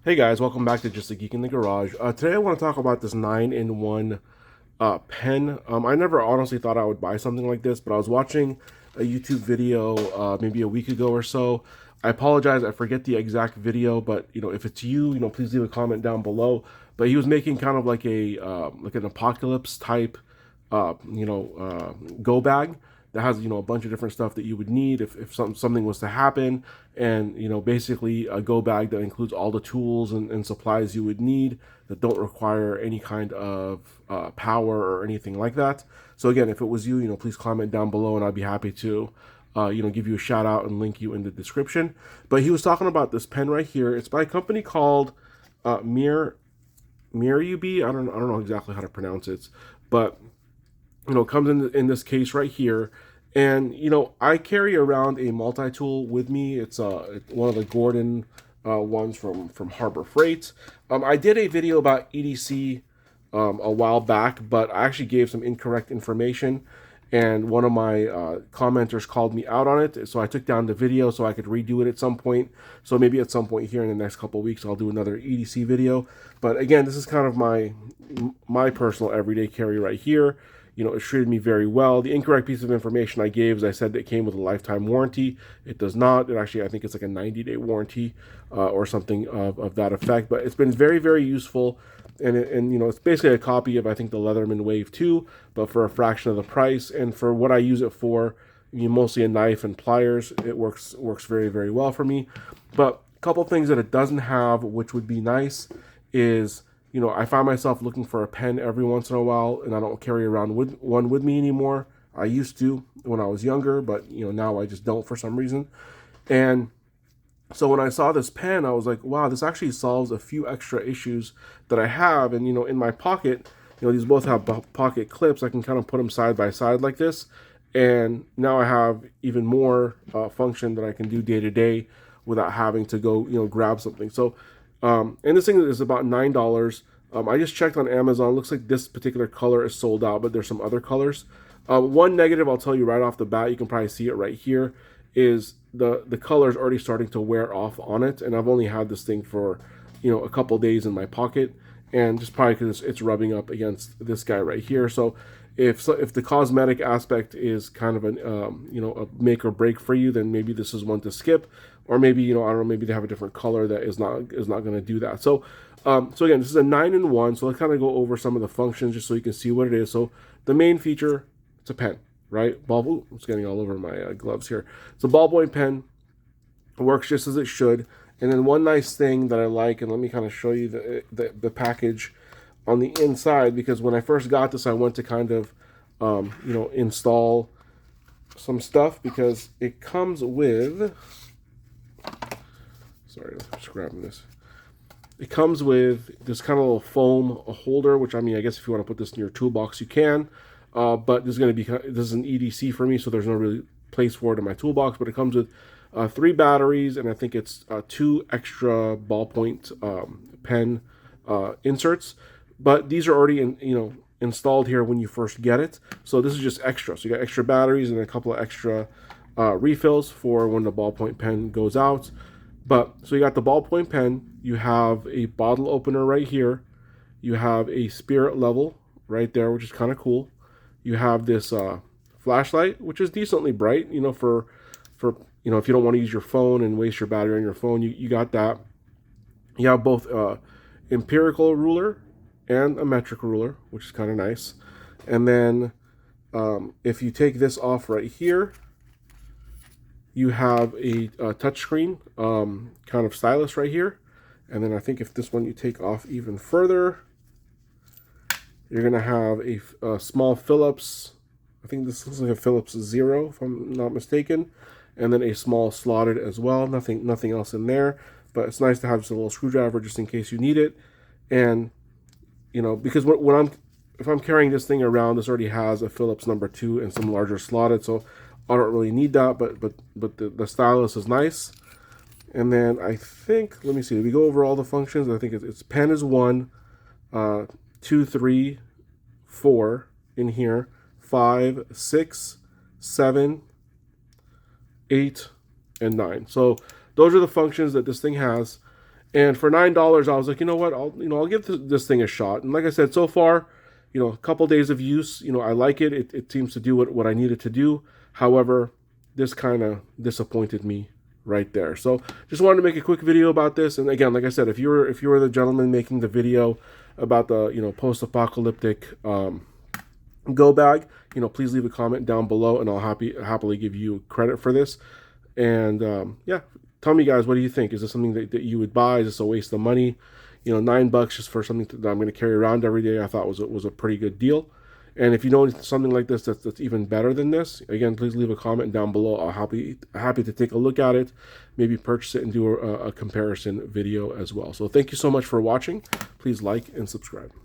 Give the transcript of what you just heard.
Hey guys, welcome back to Just a Geek in the Garage. Today I want to talk about this 9-in-1 pen. I never honestly thought I would buy something like this, but I was watching a YouTube video maybe a week ago or so. I apologize, I forget the exact video, but if it's you, please leave a comment down below. But he was making kind of like a like an apocalypse type go bag that has a bunch of different stuff that you would need if something was to happen, and basically a go bag that includes all the tools and supplies you would need that don't require any kind of power or anything like that. So again, if it was you, please comment down below and I'd be happy to give you a shout out and link you in the description. But he was talking about this pen right here. It's by a company called Ryobi. I don't know exactly how to pronounce it, but it comes in this case right here. And I carry around a multi-tool with me. It's one of the Gordon ones from Harbor Freight. I did a video about EDC a while back, but I actually gave some incorrect information, and one of my commenters called me out on it. So I took down the video so I could redo it at some point. So maybe at some point here in the next couple of weeks I'll do another EDC video. But again, this is kind of my personal everyday carry right here. It treated me very well. The incorrect piece of information I gave is I said that it came with a lifetime warranty. It does not. It actually, I think it's like a 90-day warranty or something of that effect. But it's been very, very useful. And it's basically a copy of, I think, the Leatherman Wave 2, but for a fraction of the price. And for what I use it for, mostly a knife and pliers, it works very, very well for me. But a couple things that it doesn't have, which would be nice, is I find myself looking for a pen every once in a while, and I don't carry around one with me anymore. I used to when I was younger, but now I just don't for some reason. And so when I saw this pen, I was like, wow, this actually solves a few extra issues that I have. And in my pocket, these both have pocket clips. I can kind of put them side by side like this, and now I have even more function that I can do day to day without having to go grab something. So and this thing is about $9. I just checked on Amazon. Looks like this particular color is sold out, but there's some other colors. One negative I'll tell you right off the bat, you can probably see it right here, is the color is already starting to wear off on it, and I've only had this thing for a couple days in my pocket, and just probably because it's rubbing up against this guy right here. So if the cosmetic aspect is kind of a make or break for you, then maybe this is one to skip, or maybe I don't know, maybe they have a different color that is not going to do that. So so again, this is a 9-in-1. So let's kind of go over some of the functions just so you can see what it is. So the main feature, it's a pen, right? Ooh, it's getting all over my gloves here. It's a ballpoint pen. It works just as it should. And then one nice thing that I like, and let me kind of show you the package on the inside, because when I first got this, I went to kind of install some stuff, because it comes with, sorry, I'm just grabbing this. It comes with this kind of little foam holder, which, I mean, I guess if you want to put this in your toolbox, you can. But this is an EDC for me, so there's no really place for it in my toolbox. But it comes with 3 batteries, and I think it's 2 extra ballpoint pen inserts. But these are already installed here when you first get it. So this is just extra. So you got extra batteries and a couple of extra refills for when the ballpoint pen goes out. But so you got the ballpoint pen, you have a bottle opener right here, you have a spirit level right there, which is kind of cool. You have this flashlight, which is decently bright, for if you don't want to use your phone and waste your battery on your phone, you got that. You have both empirical ruler and a metric ruler, which is kind of nice. And then if you take this off right here, you have a touchscreen kind of stylus right here. And then I think if this one you take off even further, you're going to have a small Phillips. I think this looks like a Phillips 0, if I'm not mistaken. And then a small slotted as well. Nothing else in there. But it's nice to have just a little screwdriver just in case you need it. And, because if I'm carrying this thing around, this already has a Phillips number 2 and some larger slotted. So I don't really need that, but the stylus is nice. And then I think, let me see, we go over all the functions. I think it's pen is 1, 2, 3, 4 in here, 5, 6, 7, 8, and 9. So those are the functions that this thing has. And for $9, I was like, you know what, I'll give this thing a shot. And like I said, so far, a couple days of use, I like it. It seems to do what I needed to do. However, this kind of disappointed me right there. So just wanted to make a quick video about this. And again, like I said, if you were the gentleman making the video about the post-apocalyptic go bag, please leave a comment down below, and I'll happily give you credit for this. And yeah, tell me, guys, what do you think? Is this something that you would buy? Is this a waste of money? $9 just for something that I'm going to carry around every day, I thought was a pretty good deal. And if you know something like this that's even better than this, again, please leave a comment down below. I'll happy to take a look at it, maybe purchase it and do a comparison video as well. So thank you so much for watching. Please like and subscribe.